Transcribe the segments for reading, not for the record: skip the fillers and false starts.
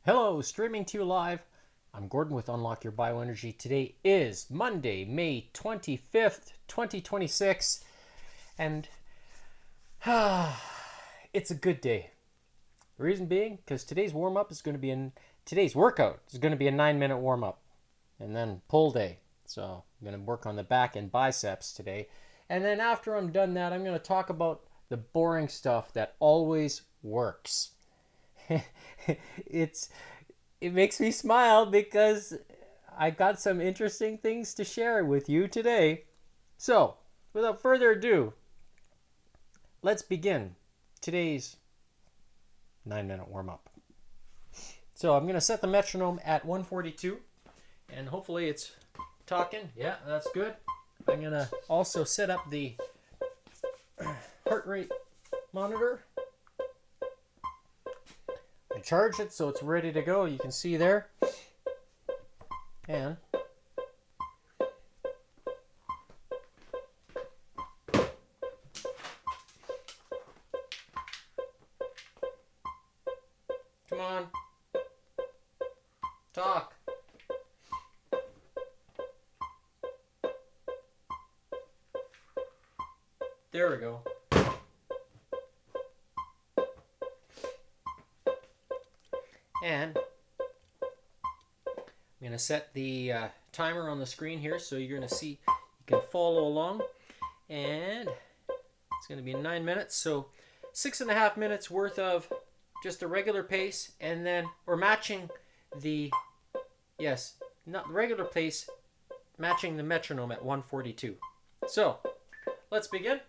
Hello, streaming to you live. I'm Gordon with Unlock Your Bioenergy. Today is Monday, May 25th, 2026, and it's a good day. The reason being, because today's warm-up is going to be today's workout is going to be a 9-minute warm-up, and then pull day. So I'm going to work on the back and biceps today, and then after I'm done that, I'm going to talk about the boring stuff that always works. it makes me smile because I got some interesting things to share with you today. So, without further ado, let's begin today's 9-minute warm-up. So I'm going to set the metronome at 142, and hopefully it's talking. Yeah, that's good. I'm going to also set up the heart rate monitor. I charge it so it's ready to go. You can see there. And come on. Talk. There we go. And I'm going to set the timer on the screen here so you're going to see, you can follow along. And it's going to be 9 minutes, so 6.5 minutes worth of just a regular pace, and then we're matching the, yes, not the regular pace, matching the metronome at 142. So let's begin.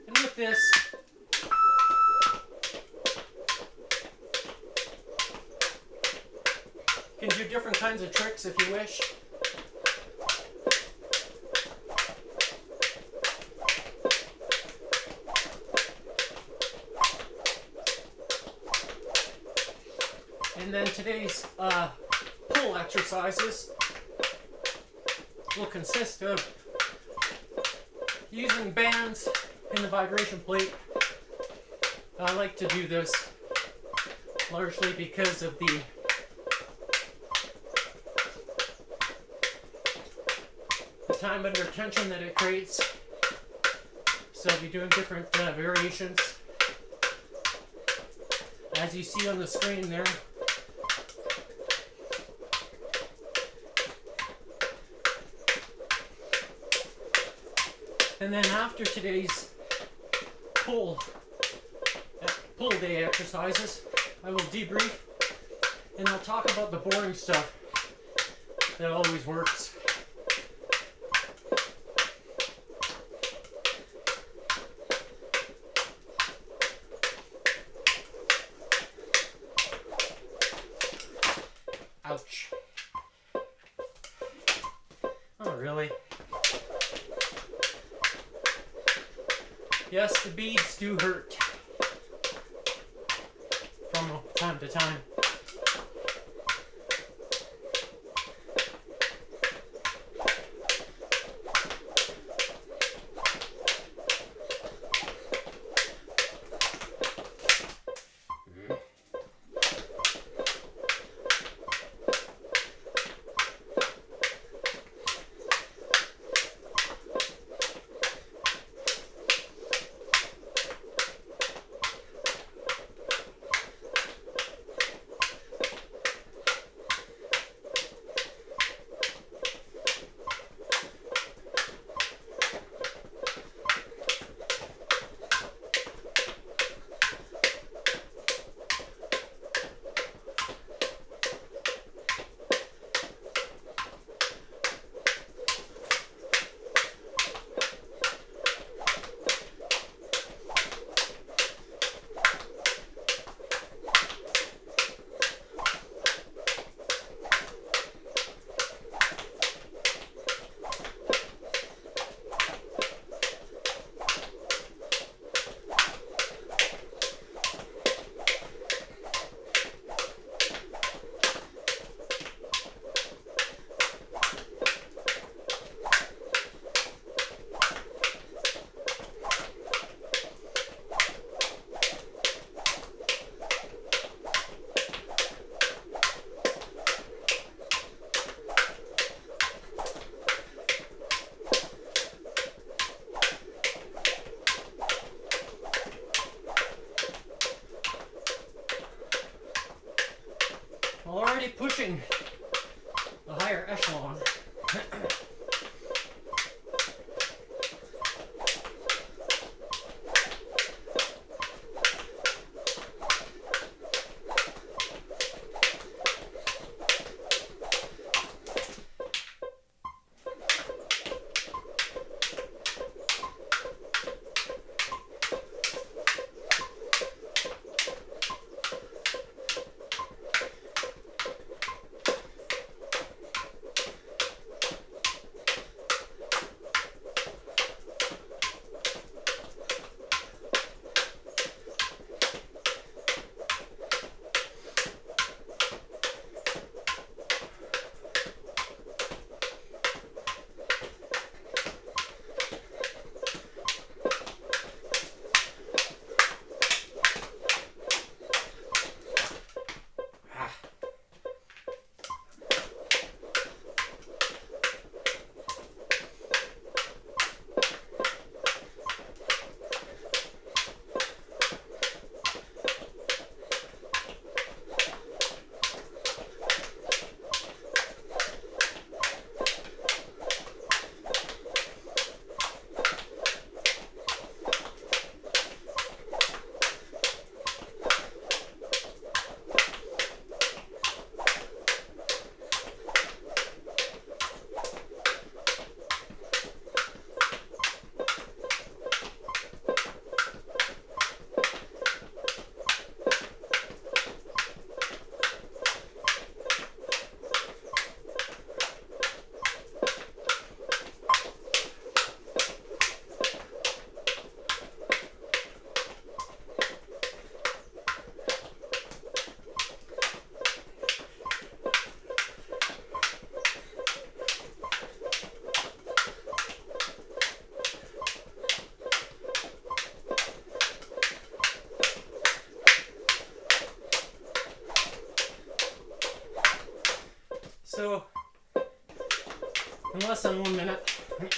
And with this, you can do different kinds of tricks if you wish. And then today's pull exercises will consist of using bands in the vibration plate. I like to do this largely because of the time under tension that it creates. So I'll be doing different variations, as you see on the screen there. And then after today's pull day exercises, I will debrief and I'll talk about the boring stuff that always works. Ouch. Oh, really? Yes, the beads do hurt from time to time. pushing the higher echelon. So, in less than 1 minute, I'll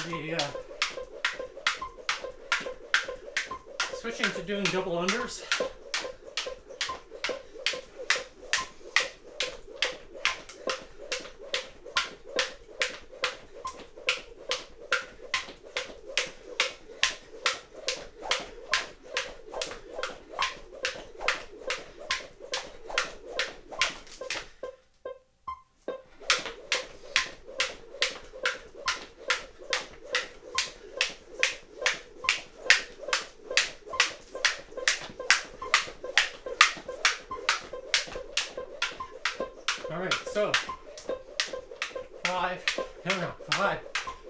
be switching to doing double unders. Alright, so 5,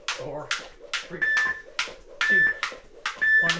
4, 3, 2, 1.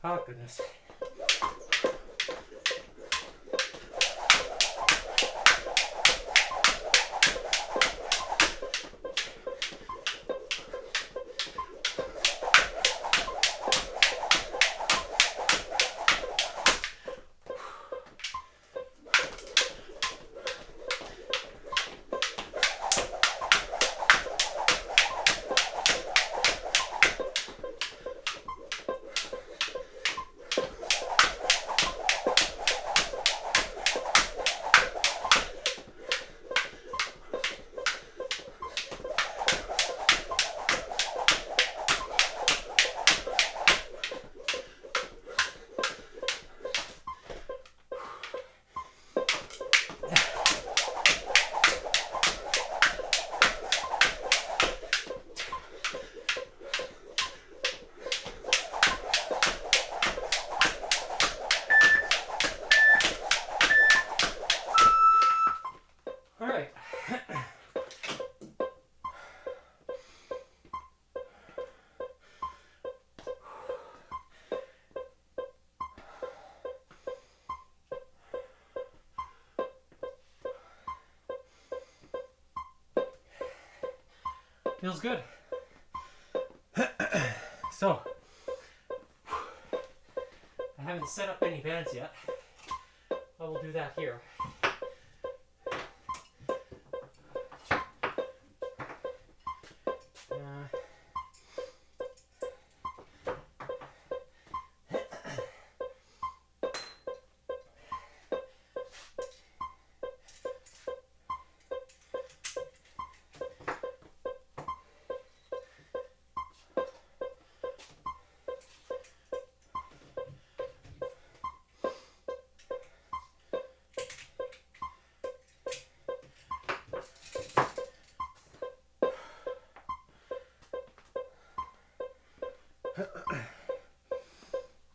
Oh, goodness. Feels good. So, I haven't set up any bands yet. I will do that here.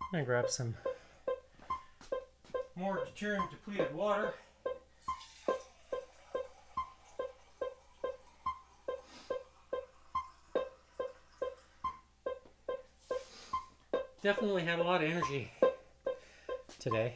I'm gonna grab some more deuterium depleted water. Definitely had a lot of energy today.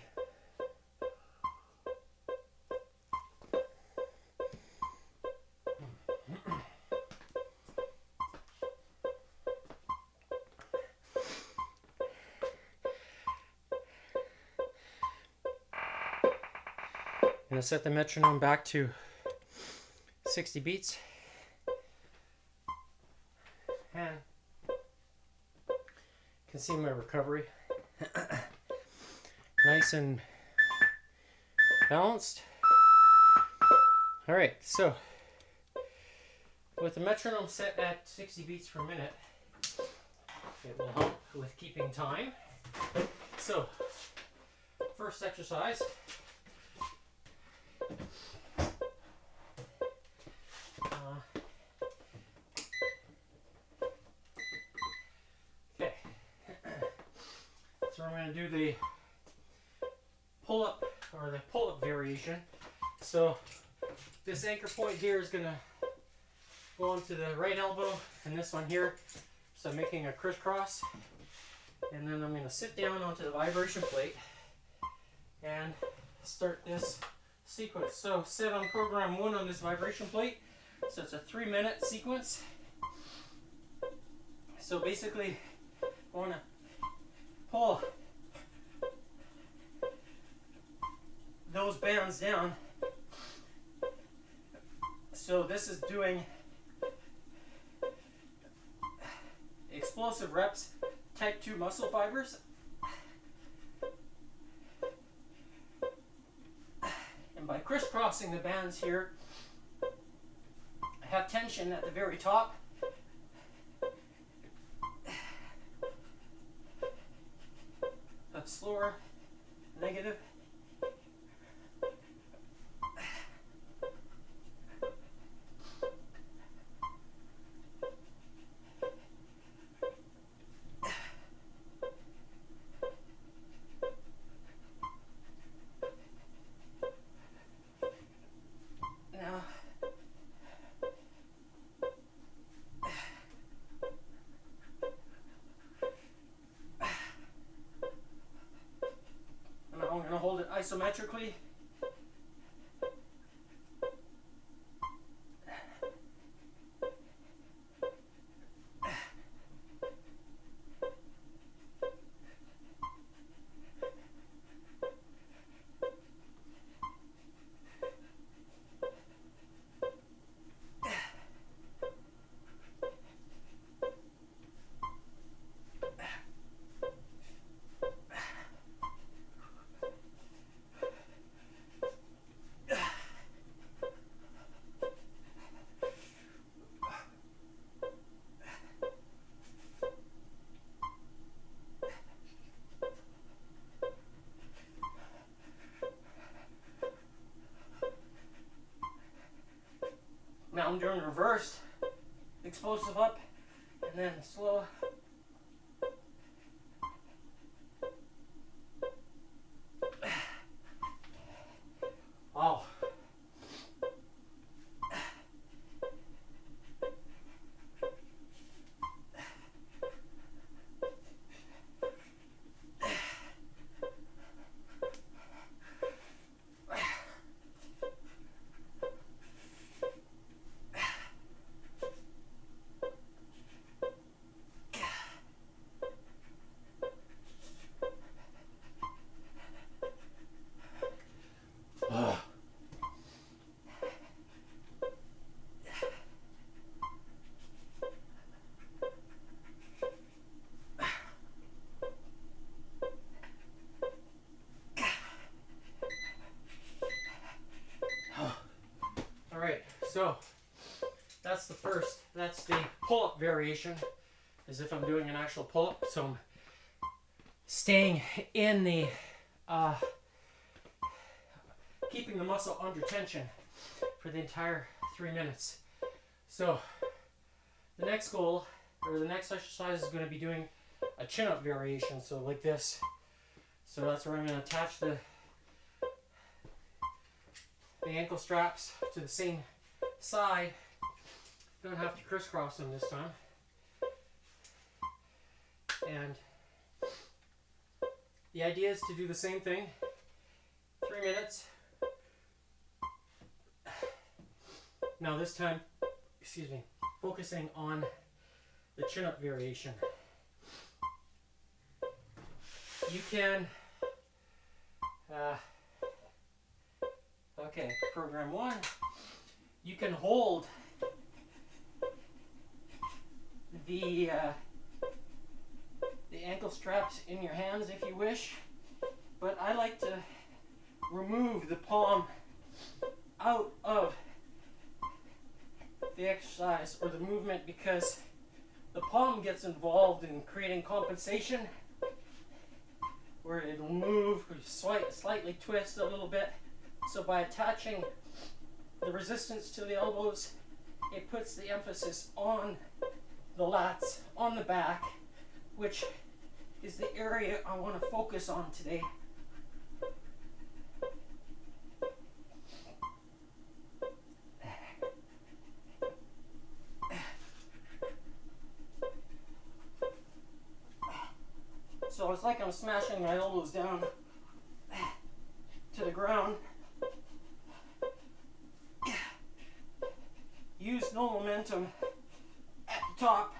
I'm going to set the metronome back to 60 beats. And you can see my recovery. Nice and balanced. Alright, so with the metronome set at 60 beats per minute, it will help with keeping time. So, first exercise. Okay. So we're going to do the pull-up, or the pull-up variation. So this anchor point here is going to go onto the right elbow, and this one here. So I'm making a crisscross. And then I'm going to sit down onto the vibration plate and start this sequence. So set on program 1 on this vibration plate. So it's a 3-minute sequence. So basically, I want to pull those bands down. So this is doing explosive reps, type 2 muscle fibers. And by crisscrossing the bands here, I have tension at the very top. That's slower, negative. I'm going to hold it isometrically. Now I'm doing reversed, explosive up, and then slow. Oh. that's the first. That's the pull-up variation, as if I'm doing an actual pull-up. So I'm staying in the, keeping the muscle under tension for the entire 3 minutes. So the next goal, or the next exercise, is going to be doing a chin-up variation. So like this. So that's where I'm going to attach the ankle straps to the same side. Don't have to crisscross them this time. And the idea is to do the same thing, 3 minutes. Now this time, focusing on the chin-up variation. You can, program 1, you can hold the ankle straps in your hands if you wish, but I like to remove the palm out of the exercise or the movement, because the palm gets involved in creating compensation, where it'll move or slightly twist a little bit. So by attaching the resistance to the elbows, it puts the emphasis on the lats, on the back, which is the area I want to focus on today. So it's like I'm smashing my elbows down to the ground. Use no momentum at the top.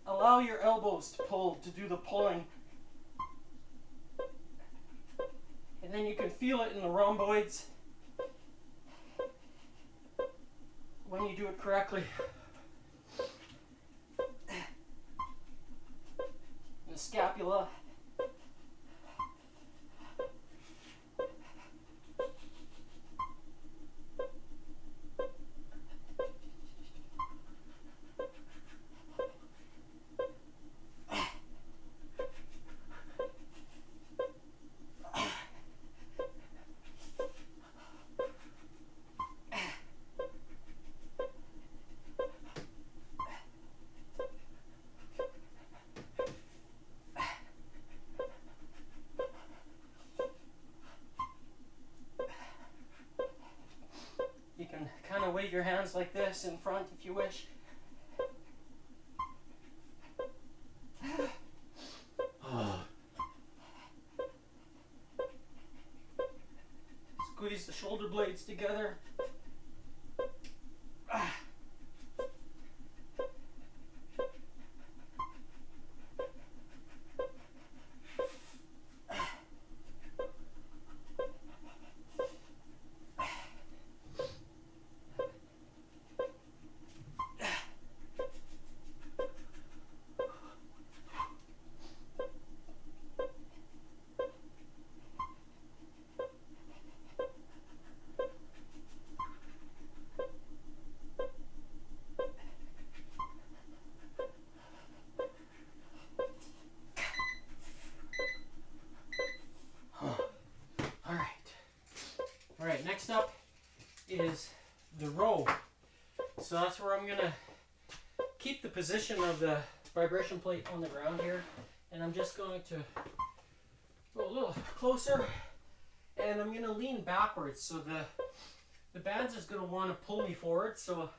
Allow your elbows to pull, to do the pulling. And then you can feel it in the rhomboids when you do it correctly. The scapula. You can kind of wave your hands like this in front if you wish. Squeeze the shoulder blades together. Alright, next up is the row. So that's where I'm going to keep the position of the vibration plate on the ground here. And I'm just going to go a little closer. And I'm going to lean backwards. So the bands is going to want to pull me forward. So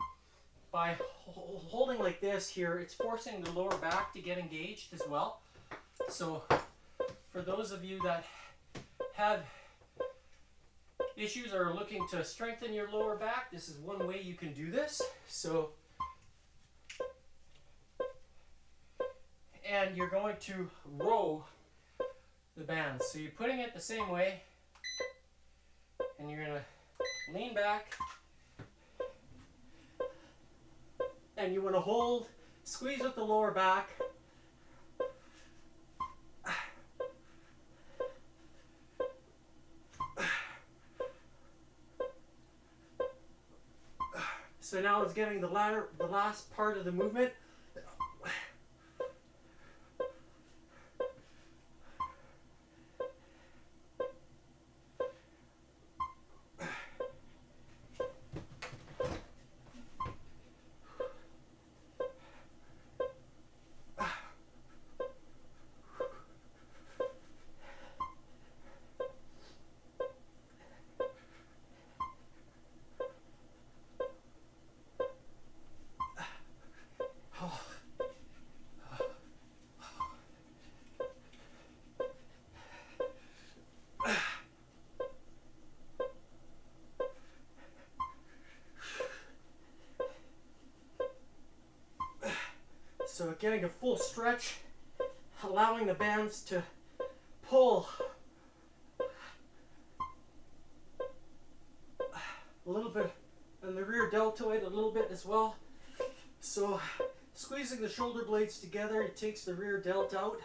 by holding like this here, it's forcing the lower back to get engaged as well. So for those of you that have issues or are looking to strengthen your lower back, this is one way you can do this. So, and you're going to row the bands. So you're putting it the same way, and you're going to lean back, and you want to hold, squeeze with the lower back. So now it's getting the last part of the movement. So getting a full stretch, allowing the bands to pull a little bit and the rear deltoid a little bit as well. So squeezing the shoulder blades together, it takes the rear delt out.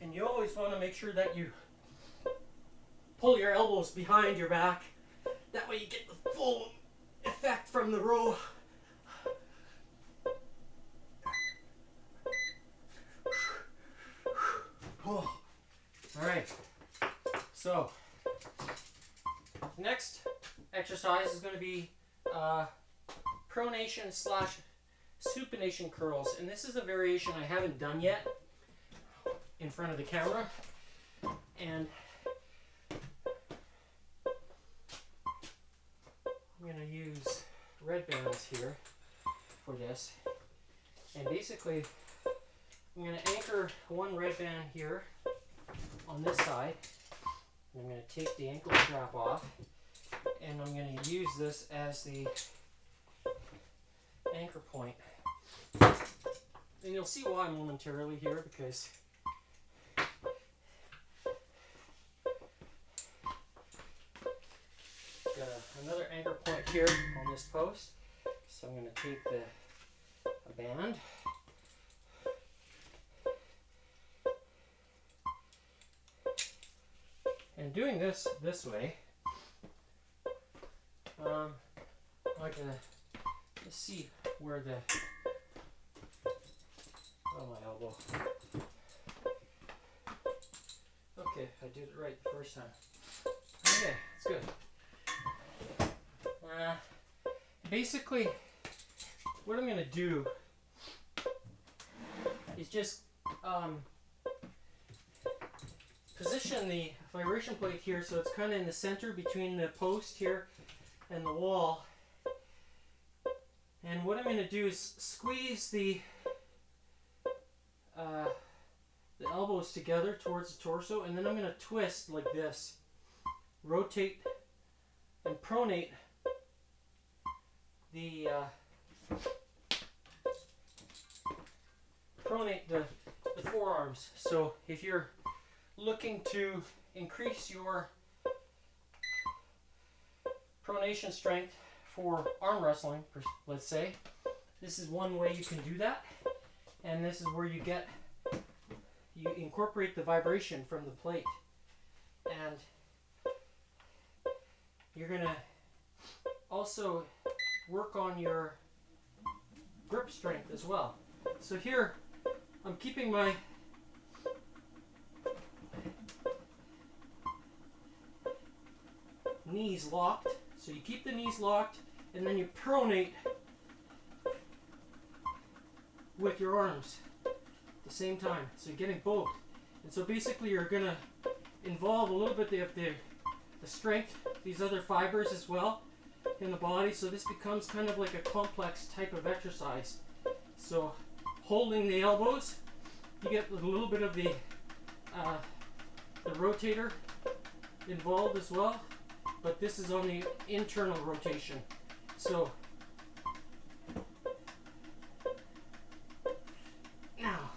And you always want to make sure that you pull your elbows behind your back. That way you get the full effect from the row. Oh. All right. So next exercise is going to be pronation / supination curls, and this is a variation I haven't done yet in front of the camera, and I'm going to use red bands here for this, and basically I'm going to anchor one red band here on this side. I'm going to take the ankle strap off, and I'm going to use this as the anchor point. And you'll see why momentarily here, because got another anchor point here on this post. So I'm going to take a band, and doing this way, like let's see where the my elbow. Okay, I did it right the first time. Okay, it's good. Basically, what I'm going to do is just position the vibration plate here so it's kind of in the center between the post here and the wall. And what I'm going to do is squeeze the elbows together towards the torso, and then I'm going to twist like this, rotate and pronate the forearms. So if you're looking to increase your pronation strength for arm wrestling, let's say, this is one way you can do that, and this is where you incorporate the vibration from the plate And you're going to also work on your grip strength as well. So here I'm keeping my knees locked. So you keep the knees locked and then you pronate with your arms at the same time. So you're getting both. And so basically you're going to involve a little bit of the strength, these other fibers as well in the body. So this becomes kind of like a complex type of exercise. So holding the elbows, you get a little bit of the rotator involved as well. But this is on the internal rotation. So now,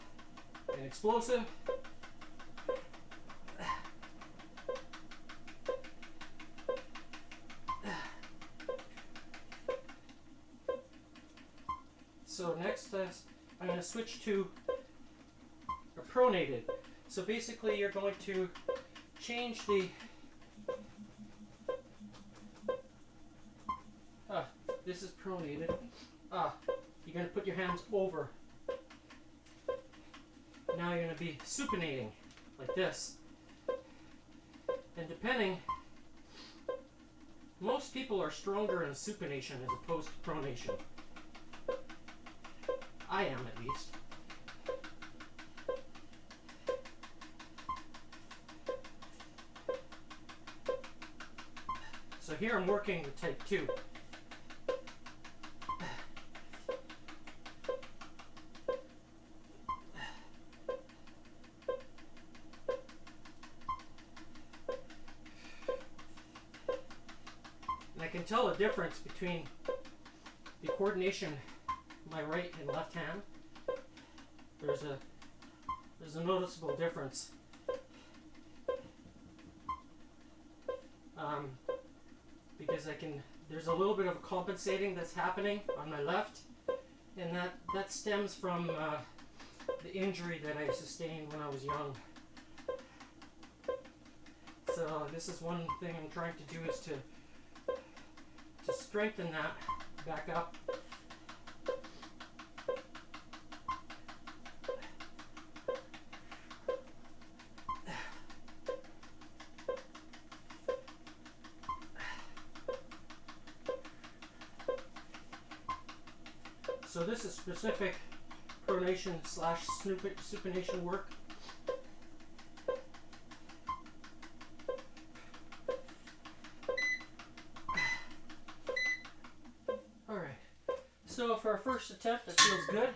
an explosive. So next I'm going to switch to a pronated. So basically you're going to change the this is pronated. You're going to put your hands over. Now you're going to be supinating like this. And depending, most people are stronger in supination as opposed to pronation. I am, at least. So here I'm working with type 2. I can tell a difference between the coordination of my right and left hand. There's a noticeable difference. Because there's a little bit of compensating that's happening on my left, and that stems from the injury that I sustained when I was young. So this is one thing I'm trying to do, is to strengthen that back up. So this is specific pronation / supination work. Alright, so for our first attempt, that feels good.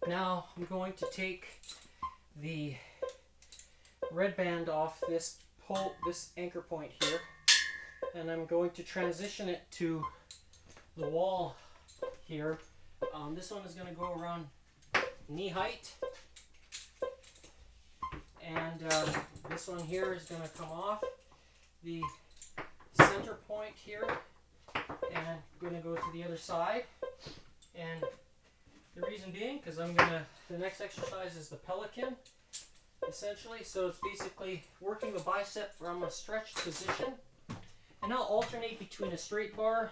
Now I'm going to take the red band off this anchor point here, and I'm going to transition it to the wall here. This one is going to go around knee height, and this one here is going to come off the center point here, and I'm going to go to the other side. And the reason being, because the next exercise is the pelican, essentially. So it's basically working the bicep from a stretched position. And I'll alternate between a straight bar,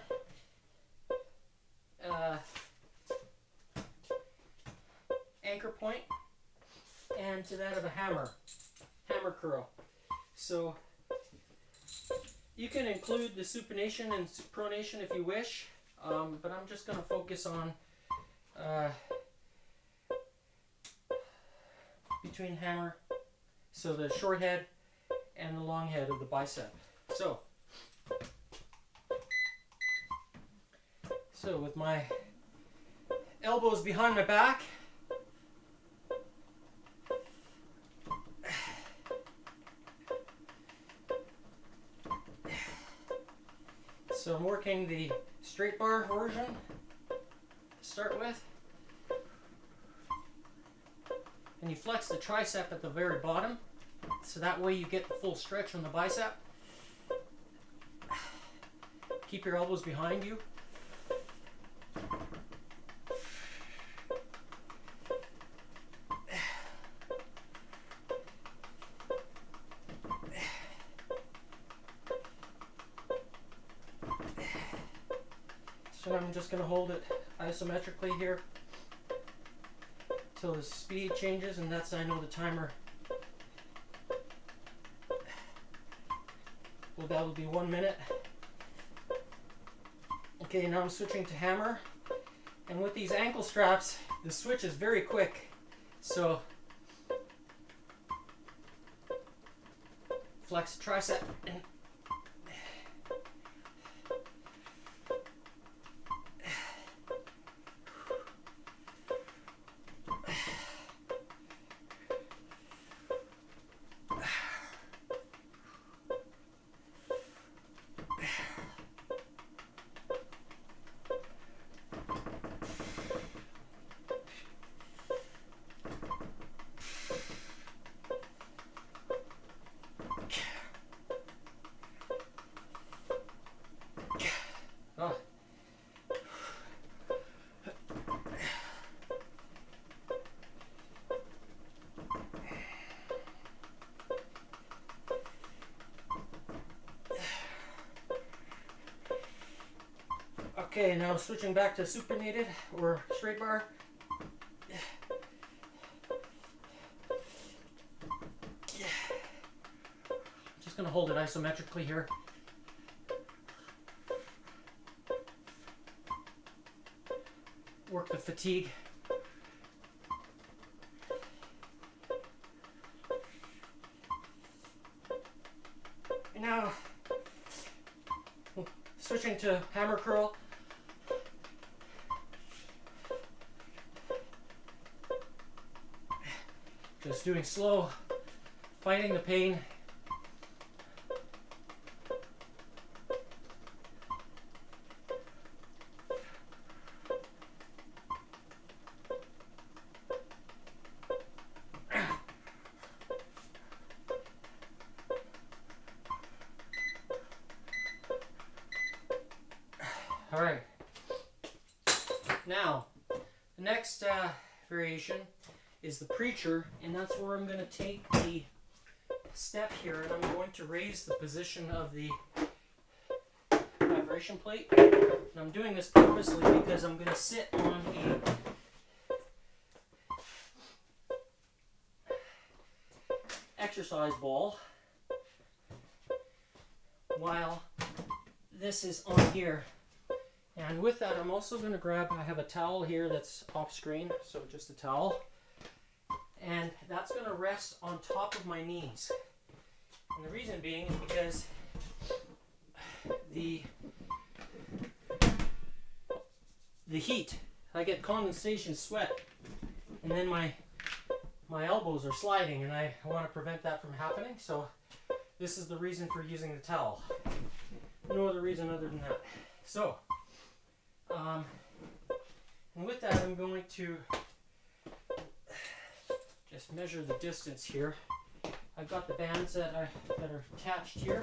anchor point, and to that of a hammer curl. So you can include the supination and pronation if you wish, but I'm just going to focus on between hammer, so the short head and the long head of the bicep. So with my elbows behind my back, so I'm working the straight bar version to start with. And you flex the tricep at the very bottom, so that way you get the full stretch on the bicep. Keep your elbows behind you. And I'm just going to hold it isometrically here till the speed changes, and that's, I know, the timer. Well, that will be 1 minute. Okay, now I'm switching to hammer. And with these ankle straps, the switch is very quick. So flex the tricep and okay, now switching back to supinated or straight bar. Just going to hold it isometrically here. Work the fatigue. And now switching to hammer curl. Just doing slow, fighting the pain. All right. Now, the next variation is the preacher, and that's where I'm going to take the step here and I'm going to raise the position of the vibration plate. And I'm doing this purposely because I'm going to sit on a exercise ball while this is on here. And with that, I'm also going to grab, I have a towel here that's off screen, so just a towel. And that's going to rest on top of my knees. And the reason being is because the heat, I get condensation sweat, and then my elbows are sliding, and I want to prevent that from happening. So this is the reason for using the towel. No other reason other than that. So, and with that, I'm going to just measure the distance here. I've got the bands that are attached here.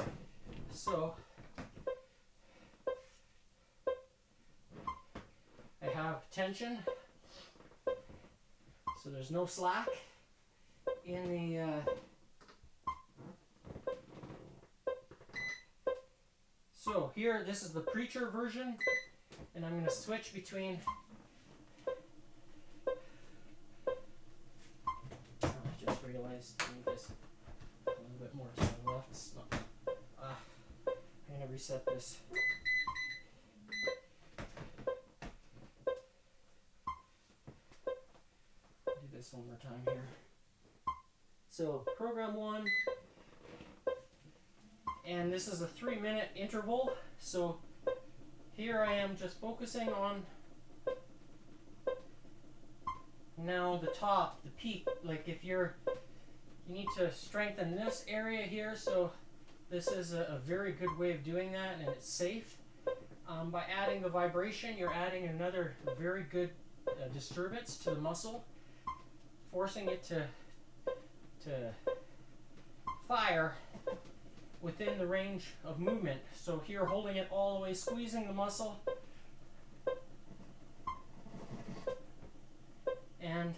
So I have tension. So there's no slack in the so here, this is the preacher version, and I'm going to switch between. I just realized I need this a little bit more to the left. It's not, I'm going to reset this. Do this one more time here. So program 1. And this is a 3-minute interval, so here I am just focusing on now the top, the peak. Like if you need to strengthen this area here, so this is a very good way of doing that, and it's safe. By adding the vibration, you're adding another very good disturbance to the muscle, forcing it to fire within the range of movement. So here, holding it all the way, squeezing the muscle, and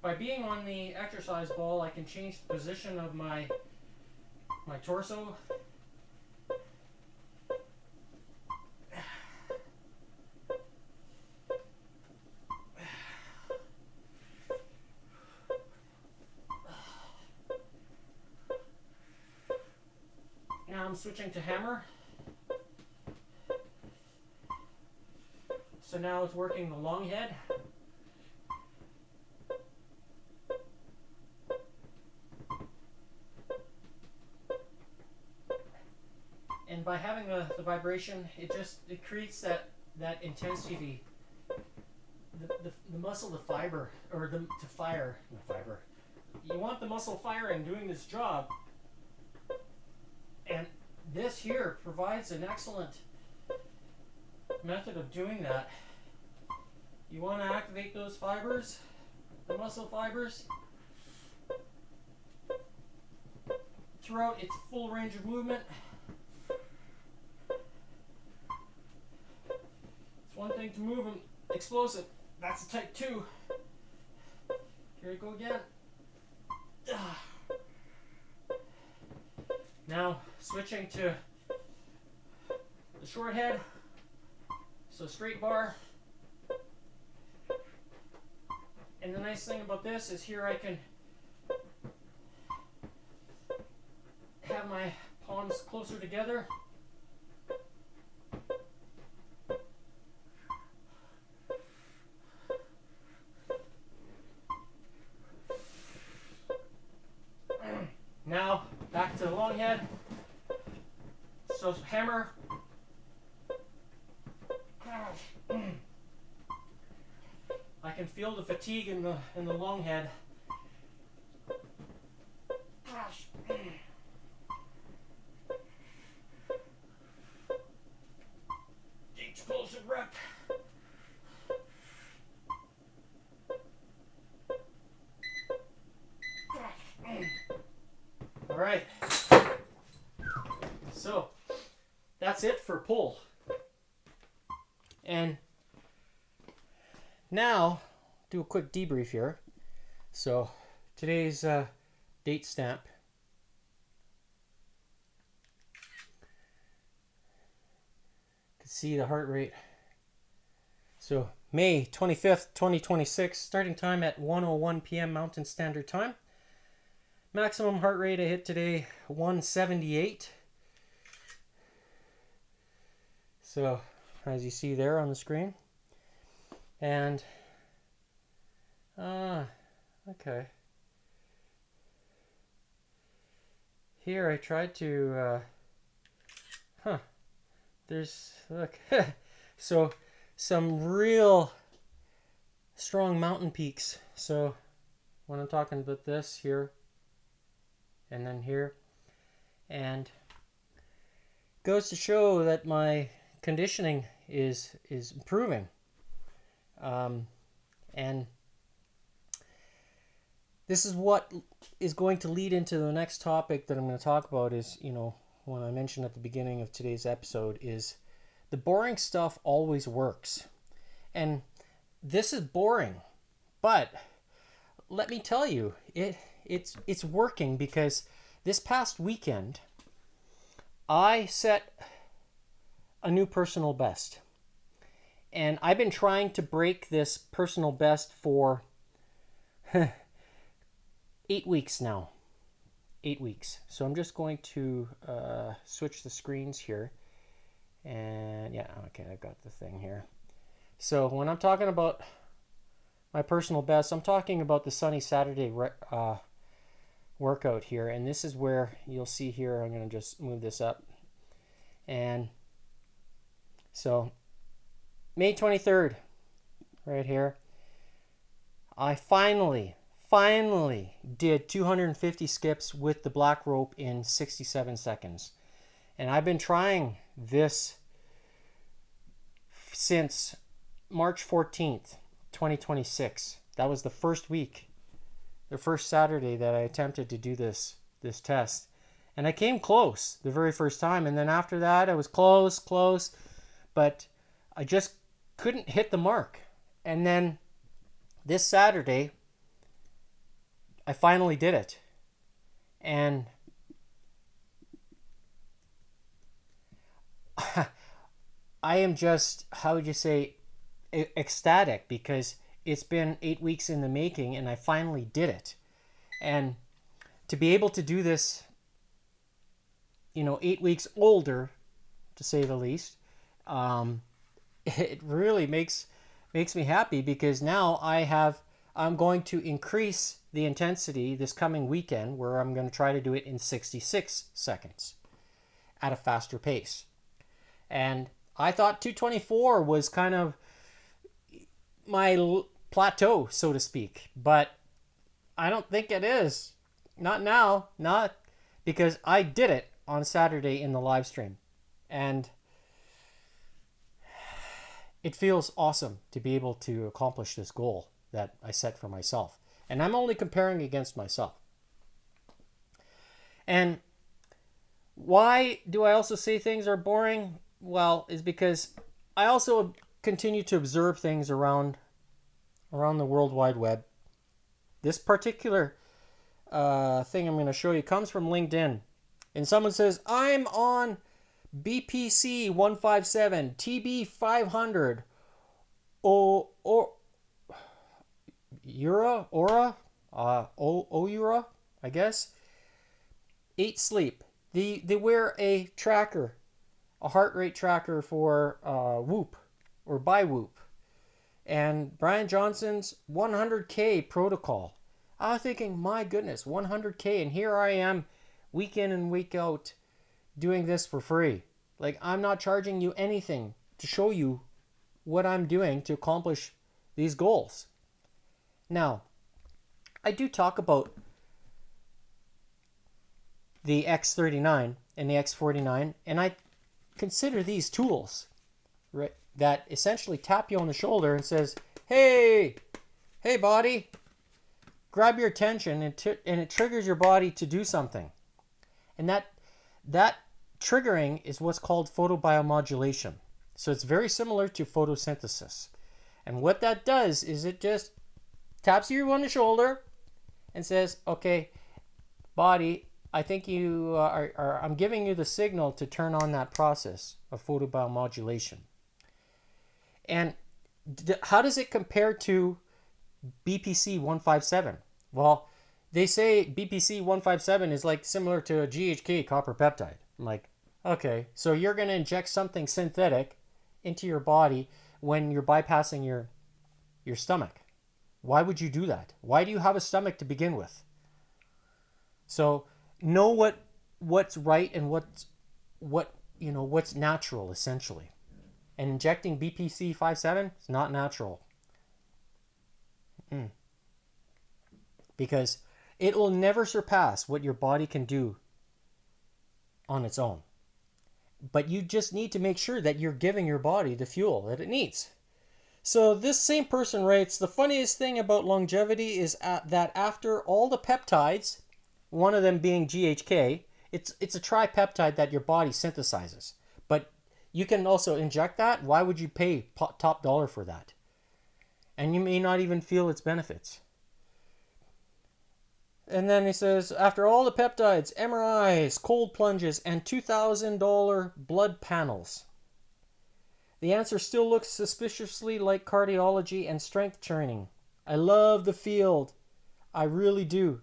by being on the exercise ball, I can change the position of my torso. I'm switching to hammer. So now it's working the long head. And by having the vibration, it creates that intensity, the muscle to fiber, or to fire, not fiber. You want the muscle firing, doing this job, and this here provides an excellent method of doing that. You want to activate those fibers, the muscle fibers, throughout its full range of movement. It's one thing to move them explosive. That's a type 2. Here we go again. Now switching to the short head. So straight bar. And the nice thing about this is here I can have my palms closer together. Now back to the long head. So hammer. I can feel the fatigue in the long head. Explosive rep. All right. So that's it for pull. And now do a quick debrief here. So today's date stamp. You can see the heart rate. So May 25th, 2026, starting time at 1:01 p.m. Mountain Standard Time. Maximum heart rate I hit today, 178. So as you see there on the screen. And okay. Here I tried to there's, look. So some real strong mountain peaks. So when I'm talking about this here and then here, and goes to show that my conditioning is improving. And this is what is going to lead into the next topic that I'm going to talk about is, when I mentioned at the beginning of today's episode, is the boring stuff always works. And this is boring, but let me tell you, it's working, because this past weekend I set a new personal best. And I've been trying to break this personal best for 8 weeks now. 8 weeks. So I'm just going to switch the screens here. And yeah, okay, I got the thing here. So when I'm talking about my personal best, I'm talking about the Sunny Saturday workout here. And this is where you'll see here, I'm going to just move this up. And so May 23rd, right here, I finally did 250 skips with the black rope in 67 seconds. And I've been trying this since March 14th, 2026. That was the first week, the first Saturday that I attempted to do this test. And I came close the very first time. And then after that, I was close, but I just couldn't hit the mark. And then this Saturday, I finally did it. And I am just, how would you say, ecstatic, because it's been 8 weeks in the making and I finally did it. And to be able to do this 8 weeks older, to say the least, it really makes me happy, because now I'm going to increase the intensity this coming weekend, where I'm going to try to do it in 66 seconds at a faster pace. And I thought 224 was kind of my plateau, so to speak, but I don't think it is. Not now, not because I did it on Saturday in the live stream, and it feels awesome to be able to accomplish this goal that I set for myself. And I'm only comparing against myself. And why do I also say things are boring? Well, is because I also continue to observe things around the World Wide Web. This particular thing I'm going to show you comes from LinkedIn. And someone says, I'm on BPC 157, TB 500, Oura, I guess. 8 sleep. They wear a tracker, a heart rate tracker for Whoop or by Whoop. And Brian Johnson's 100K protocol. I was thinking, my goodness, 100K, and here I am week in and week out doing this for free. Like, I'm not charging you anything to show you what I'm doing to accomplish these goals. Now, I do talk about the X39 and the X49, and I consider these tools, right, that essentially tap you on the shoulder and says, hey body, grab your attention, and it triggers your body to do something. And that triggering is what's called photobiomodulation. So it's very similar to photosynthesis. And what that does is it just taps you on the shoulder and says, okay, body, I think you I'm giving you the signal to turn on that process of photobiomodulation. And how does it compare to BPC 157? Well, they say BPC 157 is like similar to a GHK copper peptide. I'm like, okay, so you're going to inject something synthetic into your body when you're bypassing your stomach. Why would you do that? Why do you have a stomach to begin with? So know what's right and what's natural, essentially. And injecting BPC 57 is not natural. Because it will never surpass what your body can do on its own. But you just need to make sure that you're giving your body the fuel that it needs. So this same person writes, the funniest thing about longevity is that after all the peptides, one of them being GHK, it's a tripeptide that your body synthesizes. But you can also inject that. Why would you pay top dollar for that? And you may not even feel its benefits. And then he says, after all the peptides, MRIs, cold plunges, and $2,000 blood panels, the answer still looks suspiciously like cardiology and strength training. I love the field. I really do.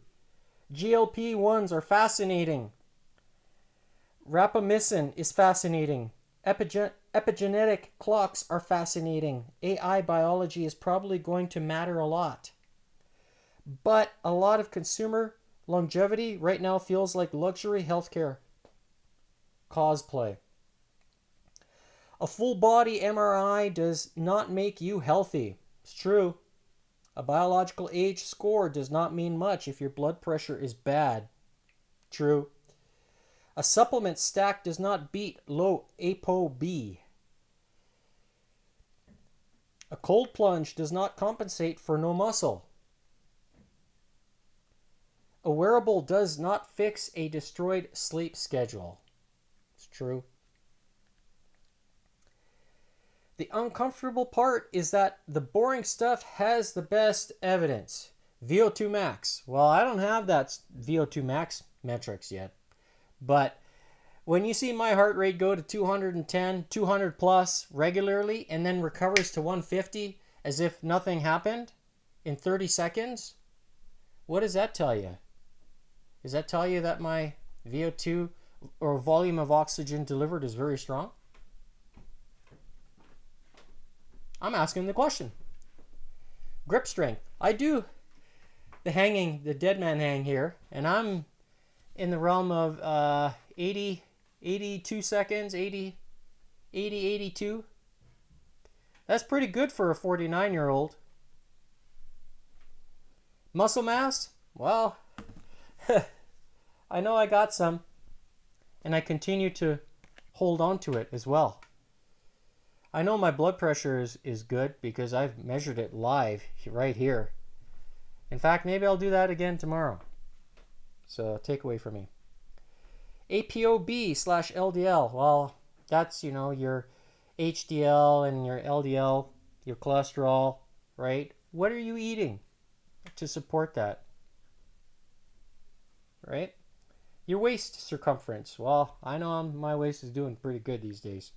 GLP-1s are fascinating. Rapamycin is fascinating. Epigenetic clocks are fascinating. AI biology is probably going to matter a lot. But a lot of consumer longevity right now feels like luxury healthcare. Cosplay. A full body MRI does not make you healthy. It's true. A biological age score does not mean much if your blood pressure is bad. True. A supplement stack does not beat low ApoB. A cold plunge does not compensate for no muscle. A wearable does not fix a destroyed sleep schedule. It's true. The uncomfortable part is that the boring stuff has the best evidence. VO2 max. Well, I don't have that VO2 max metrics yet. But when you see my heart rate go to 210, 200 plus regularly and then recovers to 150 as if nothing happened in 30 seconds, what does that tell you? Does that tell you that my VO2 or volume of oxygen delivered is very strong? I'm asking the question. Grip strength. I do the dead man hang here, and I'm in the realm of 82 seconds, 82. That's pretty good for a 49-year-old. Muscle mass? Well, I know I got some, and I continue to hold on to it as well. I know my blood pressure is good because I've measured it live right here. In fact, maybe I'll do that again tomorrow. So takeaway for me. ApoB/LDL. Well, that's, your HDL and your LDL, your cholesterol, right? What are you eating to support that? Right? Your waist circumference. Well, I know my waist is doing pretty good these days.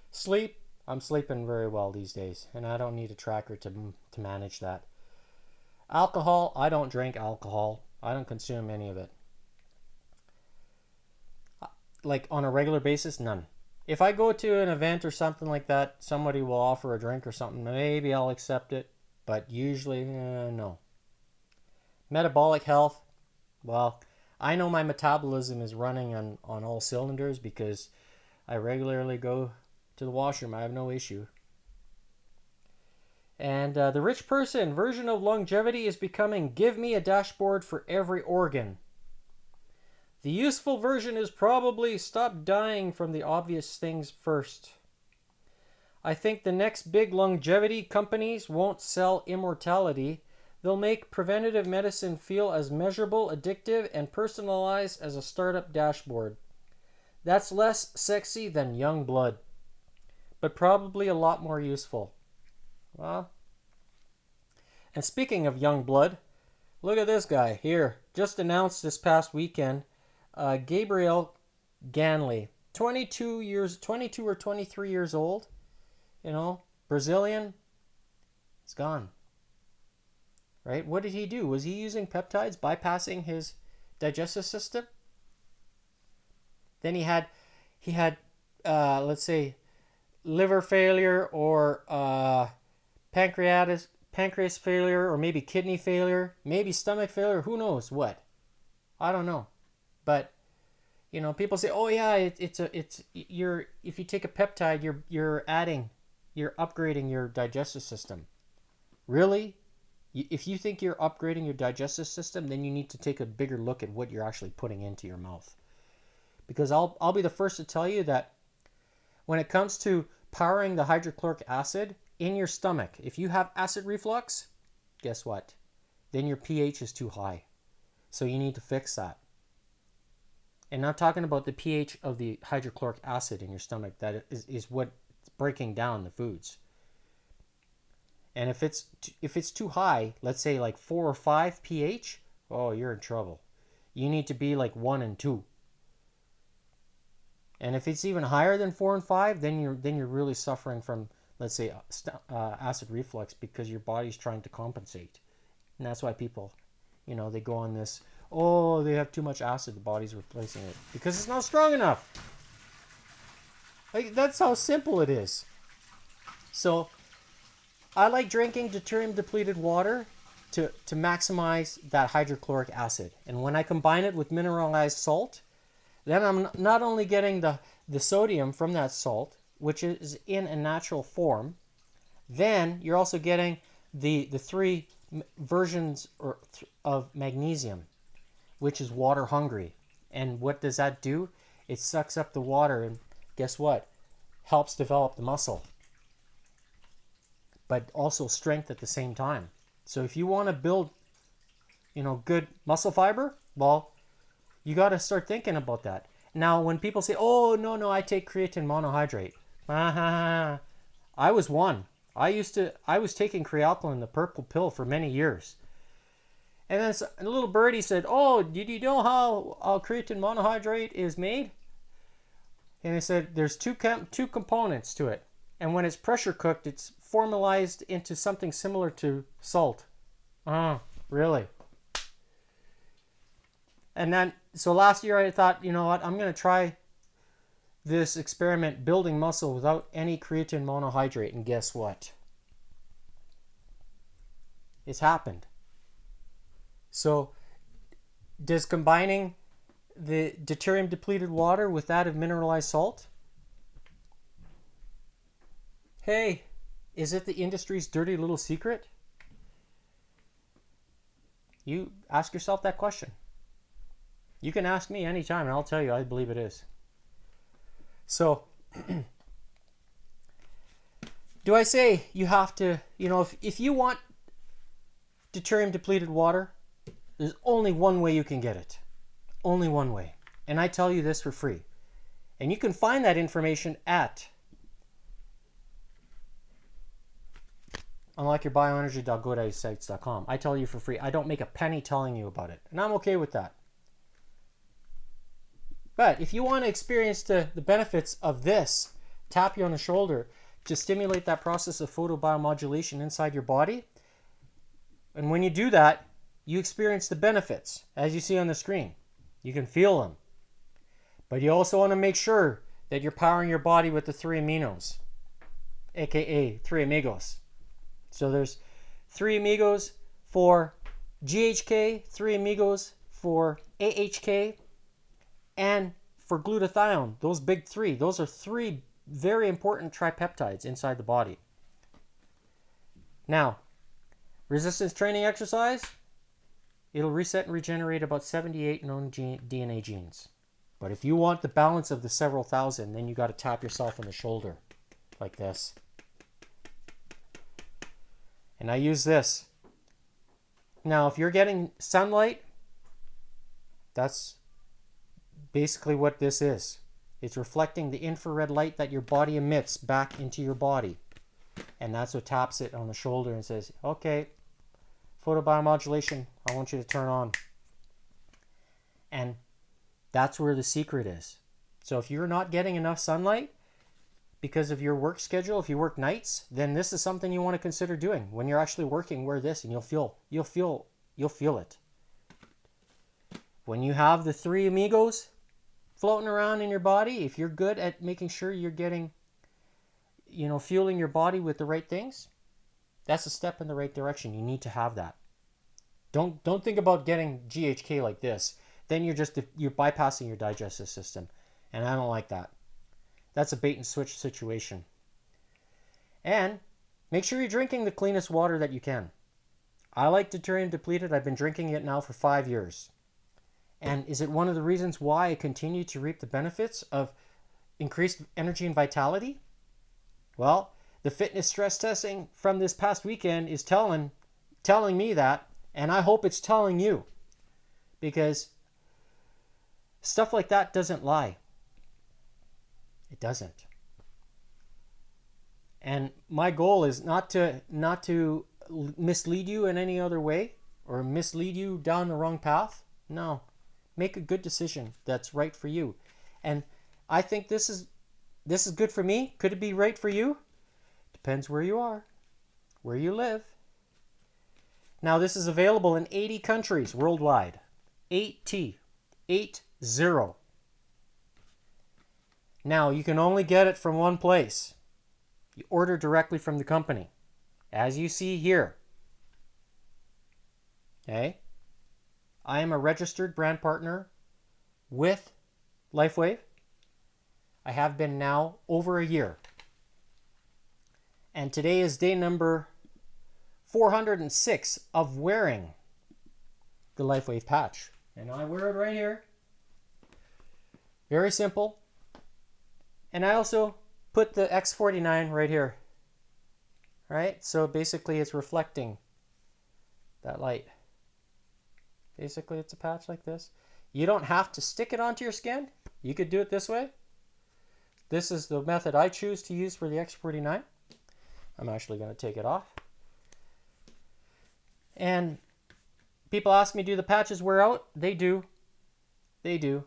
Sleep. I'm sleeping very well these days, and I don't need a tracker to manage that. Alcohol. I don't drink alcohol. I don't consume any of it. Like on a regular basis, none. If I go to an event or something like that, somebody will offer a drink or something, maybe I'll accept it, but usually, no. Metabolic health. Well, I know my metabolism is running on all cylinders because I regularly go to the washroom. I have no issue. And the rich person version of longevity is becoming give me a dashboard for every organ. The useful version is probably stop dying from the obvious things first. I think the next big longevity companies won't sell immortality. They'll make preventative medicine feel as measurable, addictive, and personalized as a startup dashboard. That's less sexy than young blood, but probably a lot more useful. Well, and speaking of young blood, look at this guy here. Just announced this past weekend, Gabriel Ganley, 22 or 23 years old, Brazilian. It's gone. Right? What did he do? Was he using peptides, bypassing his digestive system? Then he had let's say, liver failure or pancreas failure, or maybe kidney failure, maybe stomach failure. Who knows what? I don't know. But people say, "Oh yeah, if you take a peptide, you're upgrading your digestive system." Really? If you think you're upgrading your digestive system, then you need to take a bigger look at what you're actually putting into your mouth. Because I'll be the first to tell you that when it comes to powering the hydrochloric acid in your stomach, if you have acid reflux, guess what? Then your pH is too high. So you need to fix that. And I'm talking about the pH of the hydrochloric acid in your stomach. That is what's breaking down the foods. And if it's too high, let's say like 4 or 5 pH, oh, you're in trouble. You need to be like 1 and 2. And if it's even higher than 4 and 5, then you're really suffering from, let's say, acid reflux, because your body's trying to compensate. And that's why people, they go on this, oh, they have too much acid, the body's replacing it because it's not strong enough. Like, that's how simple it is. So I like drinking deuterium depleted water to maximize that hydrochloric acid. And when I combine it with mineralized salt, then I'm not only getting the sodium from that salt, which is in a natural form, then you're also getting the 3 versions of magnesium, which is water hungry. And what does that do? It sucks up the water, and guess what? Helps develop the muscle, but also strength at the same time. So if you want to build, good muscle fiber, well, you got to start thinking about that. Now, when people say, oh, no, I take creatine monohydrate. I was one. I was taking crealkaline, the purple pill, for many years. And then a little birdie said, oh, did you know how creatine monohydrate is made? And I said, there's two components to it. And when it's pressure cooked, it's formalized into something similar to salt. Really? And then, so last year I thought, you know what, I'm going to try this experiment building muscle without any creatine monohydrate. And guess what? It's happened. So does combining the deuterium depleted water with that of mineralized salt, hey, is it the industry's dirty little secret? You ask yourself that question. You can ask me anytime and I'll tell you I believe it is. So do I say you have to, you know, if you want deuterium depleted water, there's only one way you can get it. Only one way. And I tell you this for free. And you can find that information at unlockyourbioenergy.godaddysites.com. I tell you for free. I don't make a penny telling you about it. And I'm okay with that. But if you want to experience the benefits of this, tap you on the shoulder to stimulate that process of photobiomodulation inside your body. And when you do that, you experience the benefits, as you see on the screen. You can feel them. But you also want to make sure that you're powering your body with the 3 aminos, aka 3 amigos. So there's 3 amigos for GHK, 3 amigos for AHK, and for glutathione. Those big 3. Those are 3 very important tripeptides inside the body. Now, resistance training exercise, it'll reset and regenerate about 78 known DNA genes. But if you want the balance of the several thousand, then you got to tap yourself on the shoulder like this. And I use this. Now, if you're getting sunlight, that's basically what this is. It's reflecting the infrared light that your body emits back into your body. And that's what taps it on the shoulder and says, okay, photobiomodulation, I want you to turn on. And that's where the secret is. So if you're not getting enough sunlight because of your work schedule, if you work nights, then this is something you want to consider doing. When you're actually working, wear this and you'll feel it. When you have the 3 amigos floating around in your body, if you're good at making sure you're getting, you know, fueling your body with the right things, that's a step in the right direction. You need to have that. Don't think about getting GHK like this. Then you're bypassing your digestive system. And I don't like that. That's a bait and switch situation. And make sure you're drinking the cleanest water that you can. I like deuterium depleted. I've been drinking it now for 5 years. And is it one of the reasons why I continue to reap the benefits of increased energy and vitality? Well, the fitness stress testing from this past weekend is telling me that, and I hope it's telling you, because stuff like that doesn't lie. It doesn't. And my goal is not to mislead you in any other way or mislead you down the wrong path. No. Make a good decision that's right for you. And I think this is good for me. Could it be right for you? Depends where you are, where you live. Now, this is available in 80 countries worldwide. 80. Now, you can only get it from one place. You order directly from the company, as you see here. Okay? I am a registered brand partner with LifeWave. I have been now over a year. And today is day number 406 of wearing the LifeWave patch. And I wear it right here. Very simple. And I also put the X49 right here. Right? So basically it's reflecting that light. Basically it's a patch like this. You don't have to stick it onto your skin. You could do it this way. This is the method I choose to use for the X49. I'm actually going to take it off. And people ask me, do the patches wear out? They do. They do.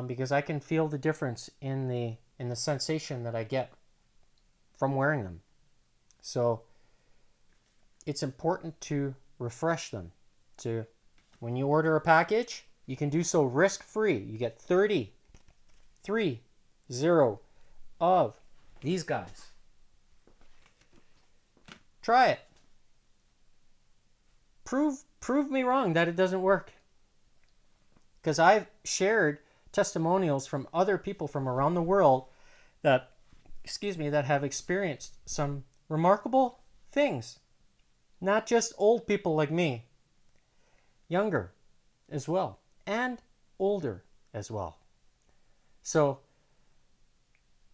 Because I can feel the difference in the sensation that I get from wearing them. So it's important to refresh them. When you order a package, You can do so risk-free. You get 30 of these guys. Try it. Prove me wrong that it doesn't work. Because I've shared testimonials from other people from around the world that have experienced some remarkable things. Not just old people like me, younger as well, and older as well. So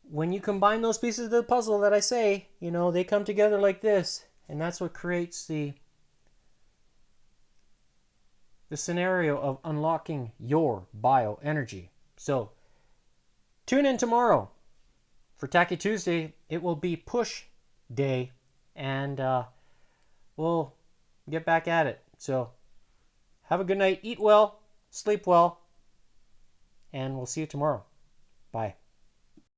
when you combine those pieces of the puzzle that I say, they come together like this, and that's what creates the scenario of unlocking your bioenergy. So tune in tomorrow for Tacky Tuesday. It will be push day, and we'll get back at it. So have a good night, eat well, sleep well, and we'll see you tomorrow. Bye.